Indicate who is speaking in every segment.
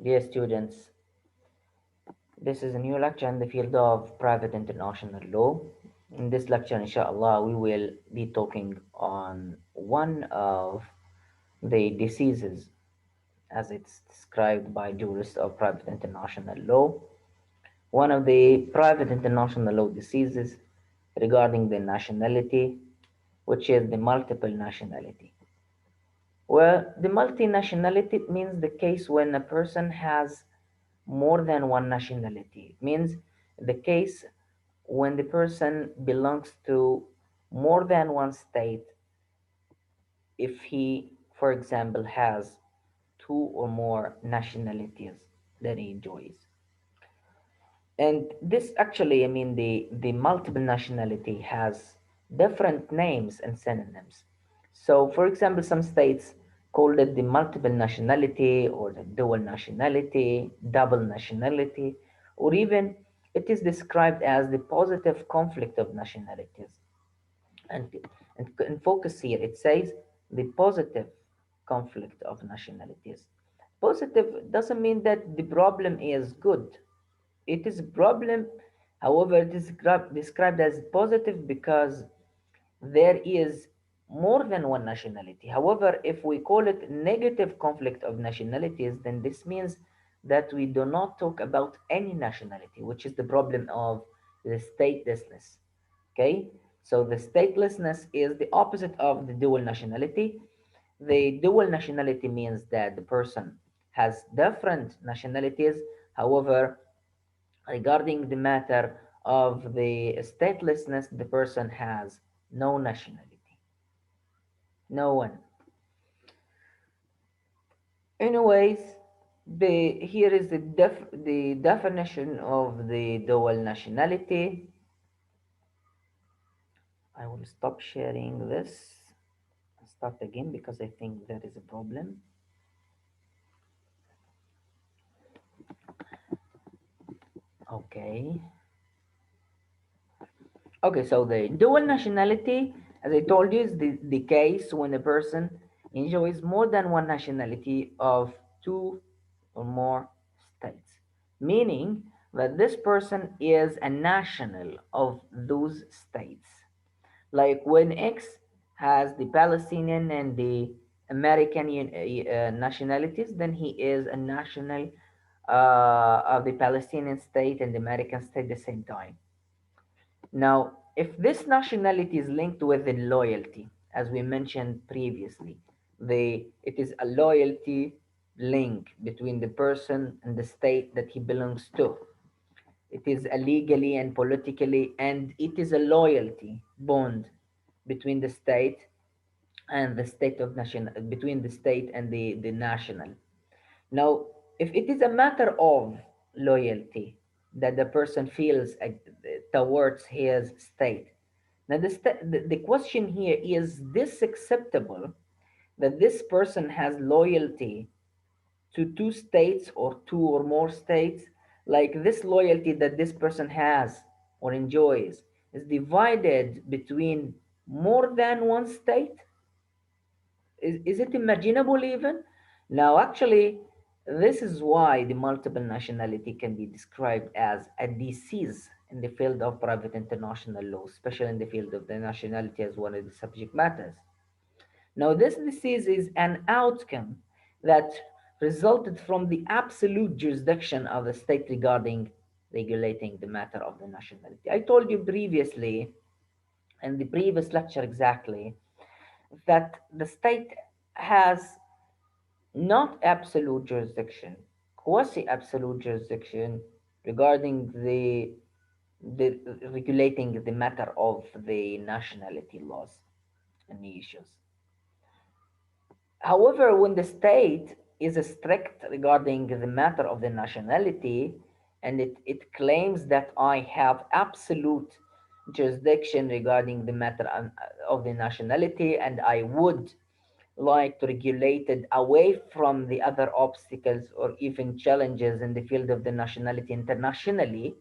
Speaker 1: Dear students, this is a new lecture in the field of private international law. In this lecture, inshallah, we will be talking on one of the diseases as it's described by jurists of private international law. One of the private international law diseases regarding the nationality, which is the multiple nationality. Well, the multinationality means the case when a person has more than one nationality. It means the case when the person belongs to more than one state if he, for example, has two or more nationalities that he enjoys. And this actually, I mean, the multiple nationality has different names and synonyms. So, for example, some states call it the multiple nationality or the dual nationality, double nationality, or even it is described as the positive conflict of nationalities. And, and focus here, it says the positive conflict of nationalities. Positive doesn't mean that the problem is good. It is a problem, however, it is described as positive because there is more than one nationality. However, if we call it negative conflict of nationalities, then this means that we do not talk about any nationality, which is the problem of the statelessness. Okay, so the statelessness is the opposite of the dual nationality. The dual nationality means that the person has different nationalities. However, regarding the matter of the statelessness, the person has no nationality. No one. Anyways, here is the definition of the dual nationality. I will stop sharing this. Start again because I think there is a problem. Okay. Okay, so the dual nationality, as I told you, is the case when a person enjoys more than one nationality of two or more states, meaning that this person is a national of those states. Like when X has the Palestinian and the American nationalities, then he is a national of the Palestinian state and the American state at the same time. Now, if this nationality is linked with the loyalty, as we mentioned previously, it is a loyalty link between the person and the state that he belongs to. It is a legally and politically, and it is a loyalty bond between the state and the state of nation, between the state and the national. Now, if it is a matter of loyalty that the person feels towards his state, now the question here is this acceptable that this person has loyalty to two states or two or more states? Like this loyalty that this person has or enjoys is divided between more than one state? Is it imaginable even? Now, actually, this is why the multiple nationality can be described as a disease in the field of private international law, especially in the field of the nationality as one of the subject matters. Now, this disease is an outcome that resulted from the absolute jurisdiction of the state regarding regulating the matter of the nationality. I told you previously, in the previous lecture exactly, that the state has not absolute jurisdiction, quasi-absolute jurisdiction regarding the regulating the matter of the nationality laws and issues. However, when the state is strict regarding the matter of the nationality and it claims that I have absolute jurisdiction regarding the matter of the nationality and I would like to regulate it away from the other obstacles or even challenges in the field of the nationality internationally,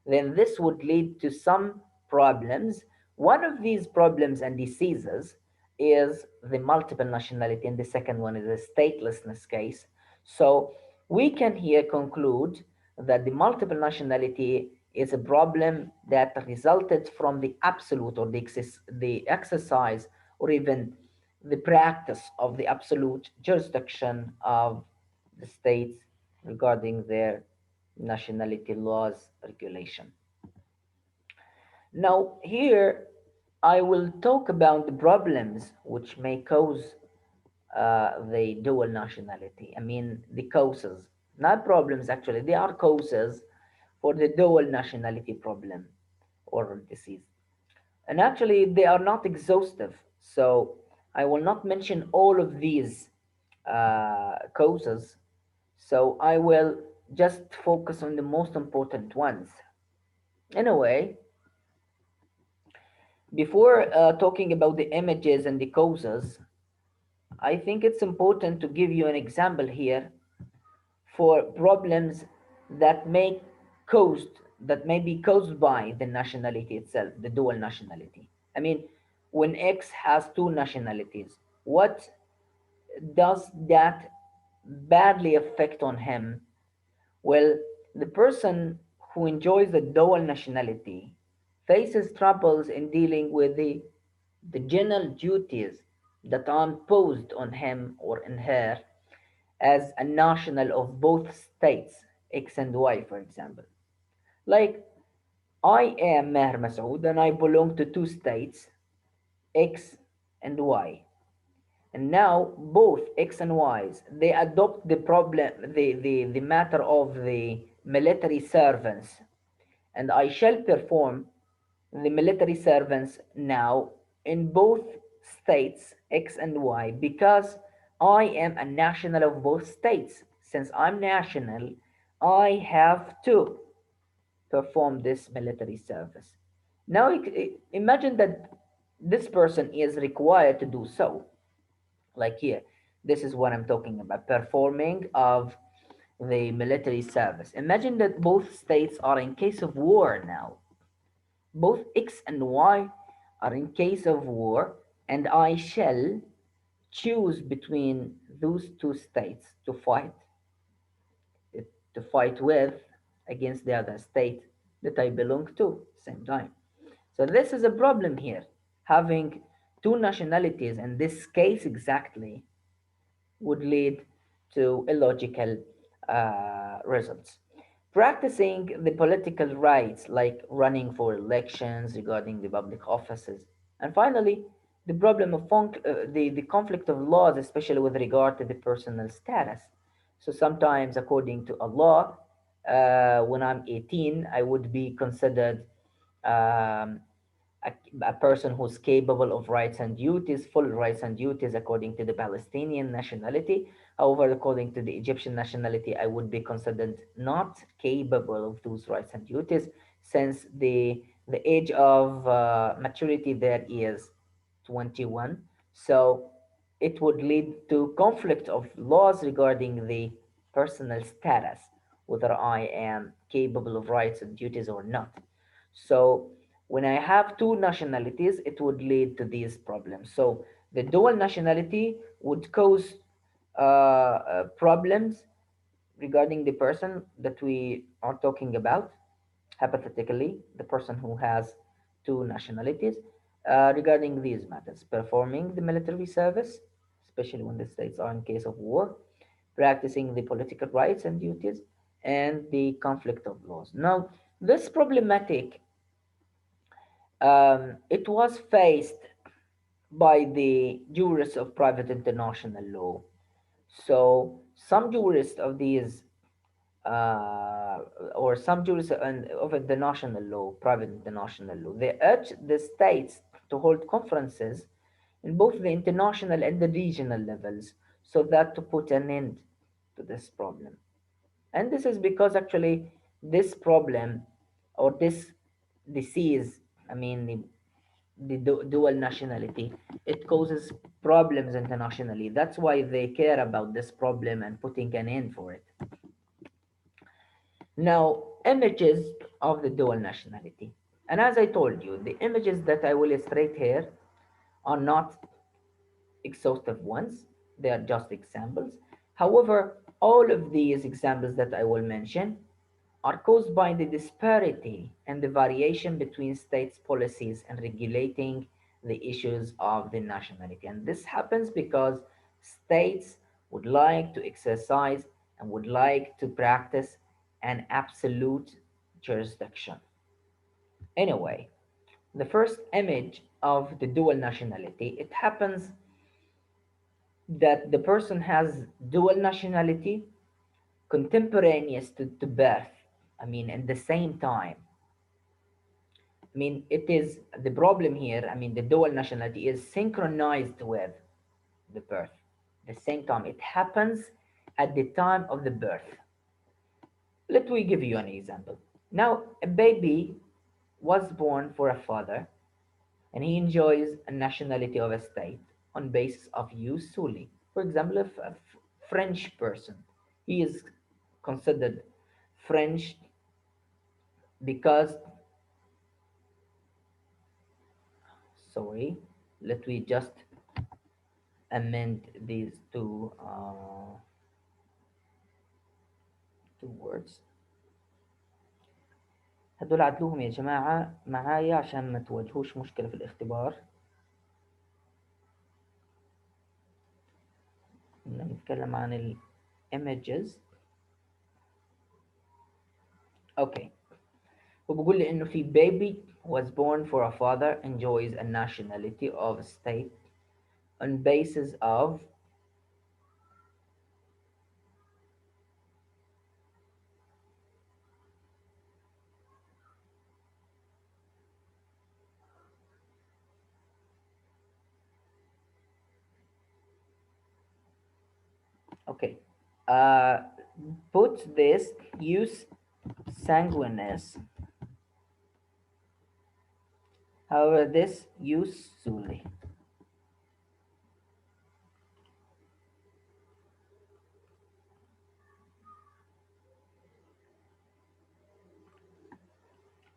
Speaker 1: then this would lead to some problems. One of these problems and diseases is the multiple nationality, and the second one is a statelessness case. So We can here conclude that the multiple nationality is a problem that resulted from the absolute or the exercise or even the practice of the absolute jurisdiction of the states regarding their nationality laws regulation. Now, here I will talk about the problems which may cause the dual nationality. I mean, the causes, not problems actually, they are causes for the dual nationality problem or disease. And actually, they are not exhaustive. So I will not mention all of these causes. So I will just focus on the most important ones. In a way, before talking about the images and the causes, I think it's important to give you an example here for problems that may caused that may be caused by the nationality itself, the dual nationality. I mean, when X has two nationalities, what does that badly affect on him? Well, the person who enjoys the dual nationality faces troubles in dealing with the general duties that are imposed on him or in her as a national of both states, X and Y, for example. Like, I am Maher Masood and I belong to two states, X and Y. And now both X and Y's, they adopt the matter of the military servants. And I shall perform the military servants now in both states X and Y because I am a national of both states. Since I'm national, I have to perform this military service. Now imagine that this person is required to do so. Like here, this is what I'm talking about, performing of the military service. Imagine that both states are in case of war now. Both X and Y are in case of war, and I shall choose between those two states to fight with against the other state that I belong to same time. So this is a problem here, having two nationalities in this case exactly would lead to illogical results. Practicing the political rights, like running for elections, regarding the public offices, and finally, the problem of the conflict of laws, especially with regard to the personal status. So sometimes, according to a law, when I'm 18, I would be considered um, a person who's capable of rights and duties, full rights and duties according to the Palestinian nationality. However, according to the Egyptian nationality, I would be considered not capable of those rights and duties since the age of maturity there is 21. So it would lead to conflict of laws regarding the personal status, whether I am capable of rights and duties or not. So when I have two nationalities, it would lead to these problems. So the dual nationality would cause problems regarding the person that we are talking about, hypothetically, the person who has two nationalities, regarding these matters, performing the military service, especially when the states are in case of war, practicing the political rights and duties, and the conflict of laws. Now, this problematic it was faced by the jurists of private international law. So some jurists of these, or some jurists of the national law, private international law, they urge the states to hold conferences in both the international and the regional levels so that to put an end to this problem. And this is because actually this problem or this disease, I mean the dual nationality, it causes problems internationally. That's why they care about this problem and putting an end for it. Now, images of the dual nationality. And as I told you, the images that I will illustrate here are not exhaustive ones, they are just examples. However, All of these examples that I will mention are caused by the disparity and the variation between states' policies and regulating the issues of the nationality. And this happens because states would like to exercise and would like to practice an absolute jurisdiction. Anyway, the first image of the dual nationality, it happens that the person has dual nationality contemporaneous to birth. I mean, at the same time. I mean, it is the problem here. I mean, the dual nationality is synchronized with the birth. At the same time, it happens at the time of the birth. Let me give you an example. Now, a baby was born for a father, and he enjoys a nationality of a state on basis of use solely. For example, if a French person, he is considered French because, sorry, let me just amend these two words. هدول عدلوهم يا جماعة معايا عشان ما تواجهوش مشكلة في الاختبار. بدنا نتكلم عن ال images. اوكي، وبقول لي انه في baby was born for a father enjoys a nationality of a state on basis of okay, uh, put this use sanguineous. However, this use solely.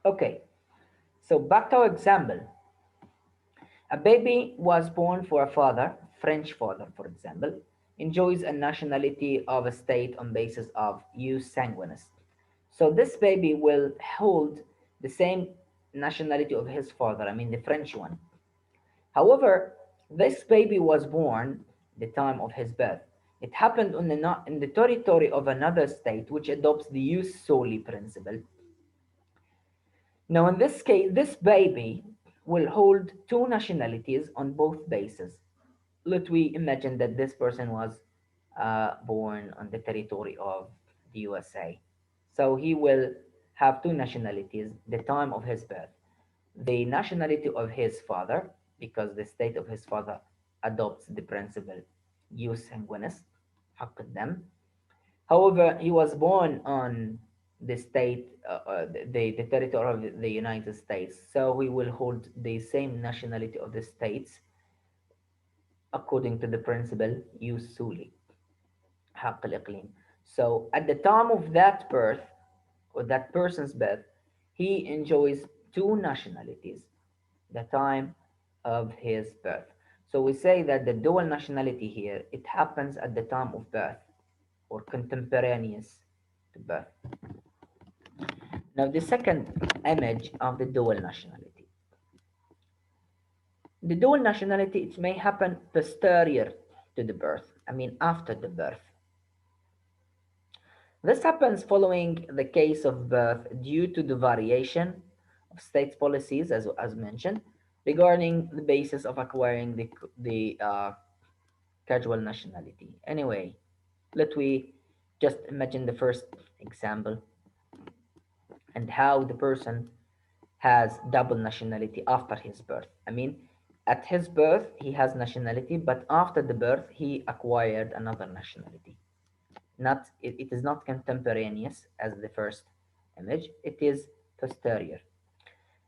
Speaker 1: Okay, so back to our example. A baby was born for a father, French father, for example, enjoys a nationality of a state on basis of jus sanguinis. So this baby will hold the same nationality of his father, I mean the French one. However, this baby was born the time of his birth. It happened in the territory of another state which adopts the jus soli principle. Now, in this case, this baby will hold two nationalities on both bases. Let we imagine that this person was born on the territory of the USA. So he will have two nationalities, the time of his birth. The nationality of his father, because the state of his father adopts the principle jus sanguinis, حق الدم. However, he was born on the state, the territory of the United States, so he will hold the same nationality of the states according to the principle jus soli, حق الإقليم. So at the time of that birth, or that person's birth, he enjoys two nationalities, the time of his birth. So we say that the dual nationality here, it happens at the time of birth or contemporaneous to birth. Now, the second image of the dual nationality. The dual nationality, it may happen posterior to the birth, I mean after the birth. This happens following the case of birth due to the variation of states' policies, as mentioned, regarding the basis of acquiring the casual nationality. Anyway, let we just imagine the first example and how the person has double nationality after his birth. I mean, at his birth, he has nationality, but after the birth, he acquired another nationality. It is not contemporaneous as the first image, it is posterior.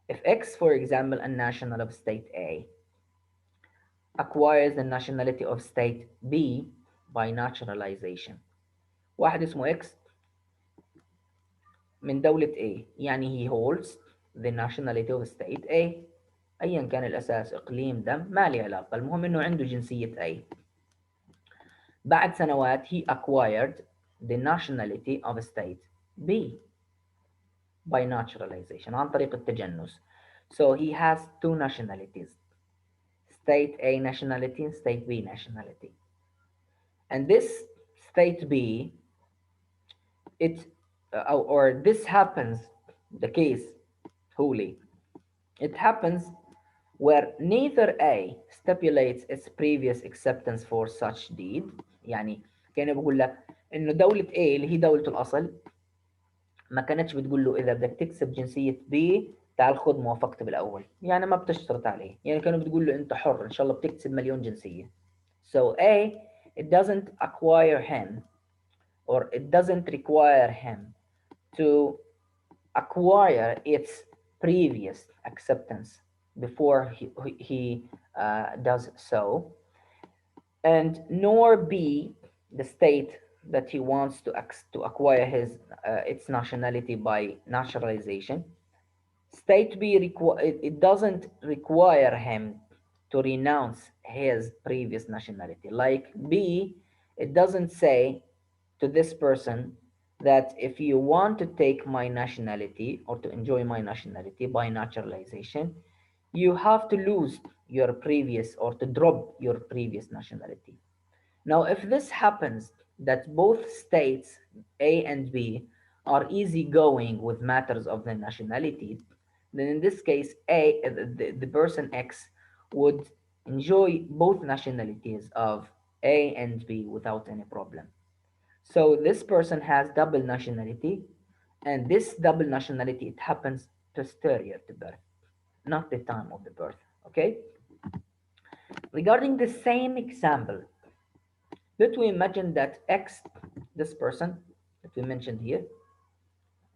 Speaker 1: If X, for example, a national of state A, acquires the nationality of state B by naturalization. واحد اسمه X من دولة A، يعني he holds the nationality of state A، أيا كان الأساس إقليم دم ما لي علاقة، المهم إنه عنده جنسية A. بعد سنوات he acquired the nationality of state B by naturalization عن طريق التجنس. So he has two nationalities, state A nationality and state B nationality. And this state B, it or this happens, the case wholly, it happens where neither A stipulates its previous acceptance for such deed. يعني كان بقول لك انه دولة A اللي هي دولة الاصل ما كانتش بتقول له اذا بدك تكسب جنسية B تعال خذ موافقتي بالاول، يعني ما بتشترط عليه، يعني كانوا بتقول له انت حر ان شاء الله بتكسب مليون جنسية. So A, it doesn't acquire him or it doesn't require him to acquire its previous acceptance before he does so, and nor be the state that he wants to acquire his its nationality by naturalization. State B it doesn't require him to renounce his previous nationality. Like B, it doesn't say to this person that if you want to take my nationality or to enjoy my nationality by naturalization, you have to lose your previous or to drop your previous nationality. Now, if this happens, that both states, A and B, are easygoing with matters of the nationality, then in this case, the person X would enjoy both nationalities of A and B without any problem. So this person has double nationality, and this double nationality, it happens posterior to birth, not the time of the birth. Okay? Regarding the same example, let we imagine that X, this person that we mentioned here,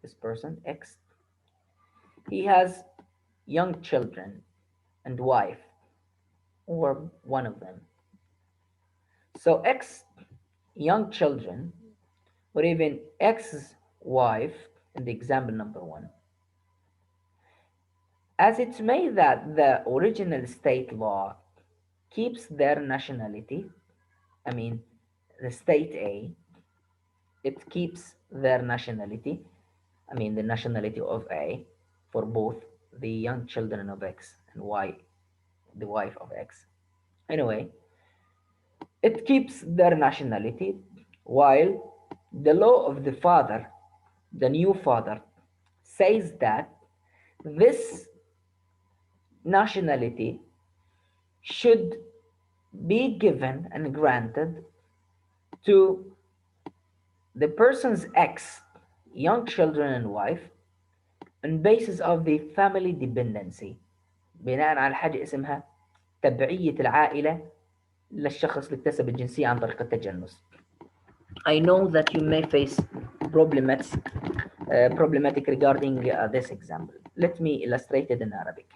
Speaker 1: this person X, he has young children and wife, or one of them. So X young children, or even X's wife in the example number one, as it's made that the original state law keeps their nationality, I mean the state A, it keeps their nationality, I mean the nationality of A for both the young children of X and Y, the wife of X. Anyway, it keeps their nationality while the law of the father, the new father, says that this nationality should be given and granted to the person's ex, young children and wife, on basis of the family dependency، بناء على حاجة اسمها تبعية العائلة للشخص اللي اكتسب الجنسية عن طريق التجنس. I know that you may face problematic regarding this example. Let me illustrate it in Arabic.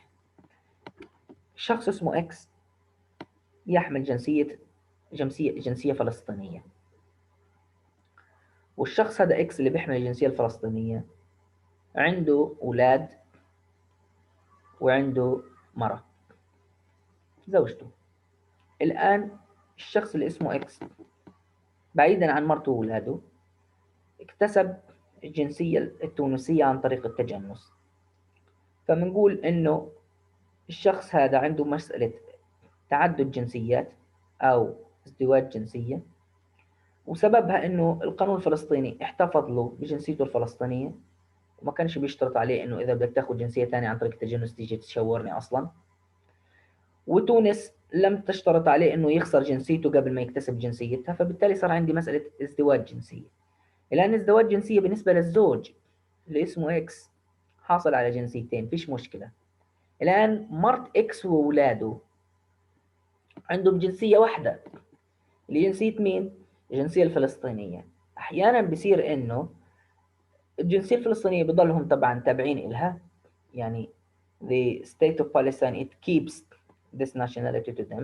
Speaker 1: شخص اسمه X يحمل جنسية فلسطينية، والشخص هذا X اللي بيحمل الجنسية الفلسطينية عنده أولاد وعنده مرة زوجته. الآن الشخص اللي اسمه X بعيدا عن مرته وأولاده اكتسب الجنسية التونسية عن طريق التجنس. فبنقول إنه الشخص هذا عنده مسألة تعدد جنسيات أو ازدواج جنسية، وسببها إنه القانون الفلسطيني احتفظ له بجنسيته الفلسطينية وما كانش بيشترط عليه إنه إذا بدك تاخد جنسية تانية عن طريق التجنس تيجي تشاورني أصلا. وتونس لم تشترط عليه إنه يخسر جنسيته قبل ما يكتسب جنسيتها، فبالتالي صار عندي مسألة ازدواج جنسية. الآن ازدواج جنسية بالنسبة للزوج اللي اسمه إكس حاصل على جنسيتين، فيش مشكلة. الآن مرت إكس وأولاده عندهم جنسية واحدة اللي جنسية مين؟ الجنسية الفلسطينية. أحيانا بصير إنه الجنسية الفلسطينية بضلهم طبعا تابعين إلها، يعني the state of Palestine it keeps this nationality to them.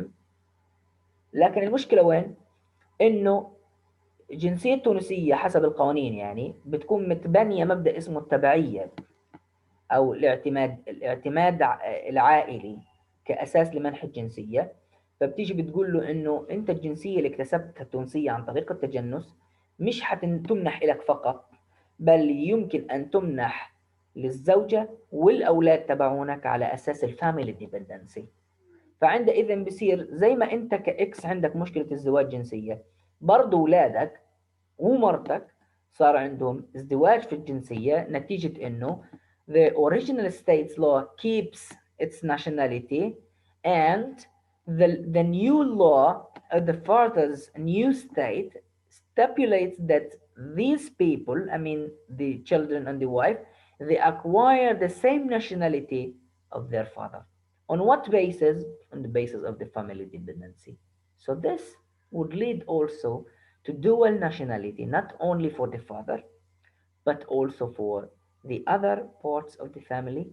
Speaker 1: لكن المشكلة وين؟ إنه الجنسية التونسية حسب القوانين يعني بتكون متبنية مبدأ اسمه التبعية أو الاعتماد العائلي كأساس لمنح الجنسية. فبتيجي بتقول له إنه أنت الجنسية اللي اكتسبتها التونسية عن طريق التجنس مش تمنح لك فقط، بل يمكن أن تمنح للزوجة والأولاد تبعونك على أساس الفاميلي ديبندنسي. فعندئذ بصير زي ما أنت كإكس عندك مشكلة الزواج جنسية، برضو أولادك ومرتك صار عندهم ازدواج في الجنسية نتيجة إنه the original state's law keeps its nationality, and the new law of the father's new state stipulates that these people, I mean the children and the wife, they acquire the same nationality of their father. On what basis? On the basis of the family dependency. So this would lead also to dual nationality, not only for the father, but also for the other parts of the family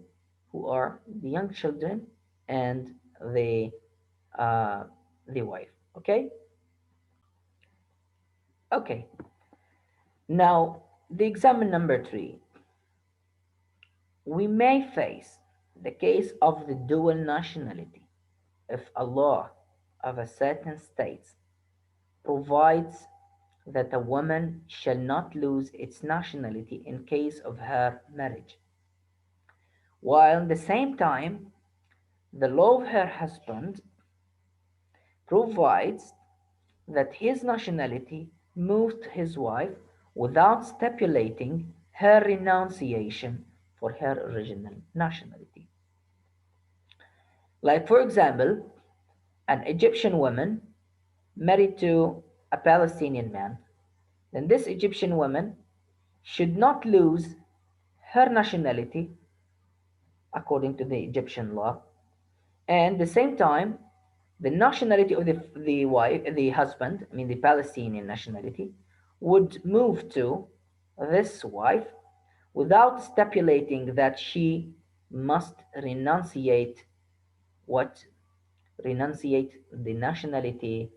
Speaker 1: who are the young children and the uh, the wife. Okay. Okay. Now the example number 3, we may face the case of the dual nationality if a law of a certain state provides that a woman shall not lose its nationality in case of her marriage, while at the same time the law of her husband provides that his nationality moves to his wife without stipulating her renunciation for her original nationality. Like, for example, an Egyptian woman married to a Palestinian man, then this Egyptian woman should not lose her nationality according to the Egyptian law, and at the same time, the nationality of the wife, the husband, I mean the Palestinian nationality, would move to this wife without stipulating that she must renunciate what renunciate the nationality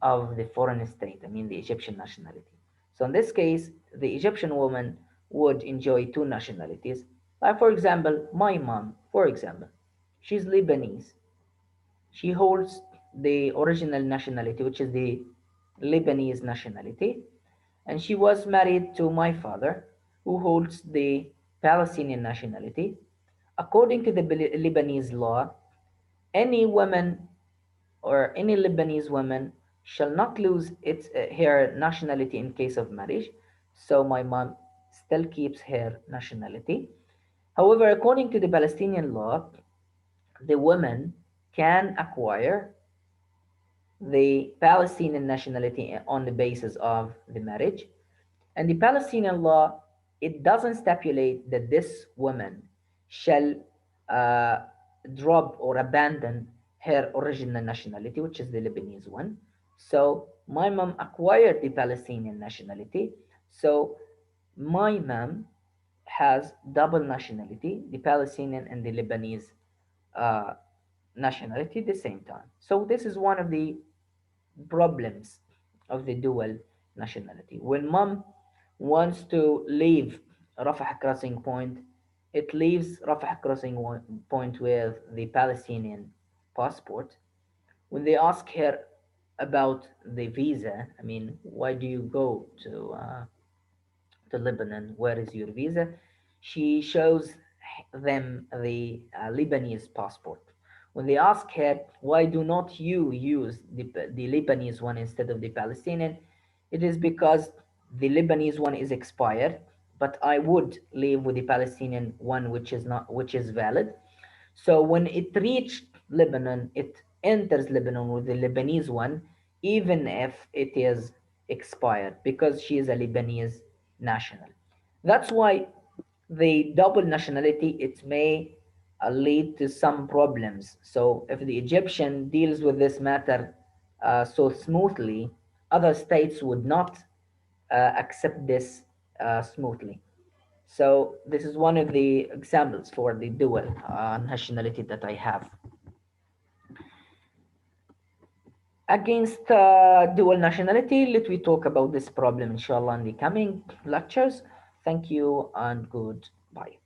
Speaker 1: of the foreign state, I mean the Egyptian nationality. So in this case, the Egyptian woman would enjoy two nationalities. Like, for example, my mom, for example, she's Lebanese. She holds the original nationality, which is the Lebanese nationality, and she was married to my father, who holds the Palestinian nationality. According to the Lebanese law, any woman or any Lebanese woman shall not lose her nationality in case of marriage. So my mom still keeps her nationality. However, according to the Palestinian law, the woman can acquire the Palestinian nationality on the basis of the marriage. And the Palestinian law, it doesn't stipulate that this woman shall uh, drop or abandon her original nationality, which is the Lebanese one. So my mom acquired the Palestinian nationality. So my mom has double nationality, the Palestinian and the Lebanese uh, nationality at the same time. So this is one of the problems of the dual nationality. When mom wants to leave Rafah crossing point, it leaves Rafah crossing point with the Palestinian passport. When they ask her about the visa, I mean, why do you go to Lebanon? Where is your visa? She shows them the Lebanese passport. When they ask her, why do not you use the Lebanese one instead of the Palestinian? It is because the Lebanese one is expired, but I would live with the Palestinian one, which is valid. So when it reached Lebanon, it enters Lebanon with the Lebanese one, even if it is expired, because she is a Lebanese national. That's why the double nationality, it may lead to some problems. So if the Egyptian deals with this matter so smoothly, other states would not accept this smoothly. So this is one of the examples for the dual nationality that I have. Against dual nationality, let we talk about this problem inshallah in the coming lectures. Thank you and goodbye.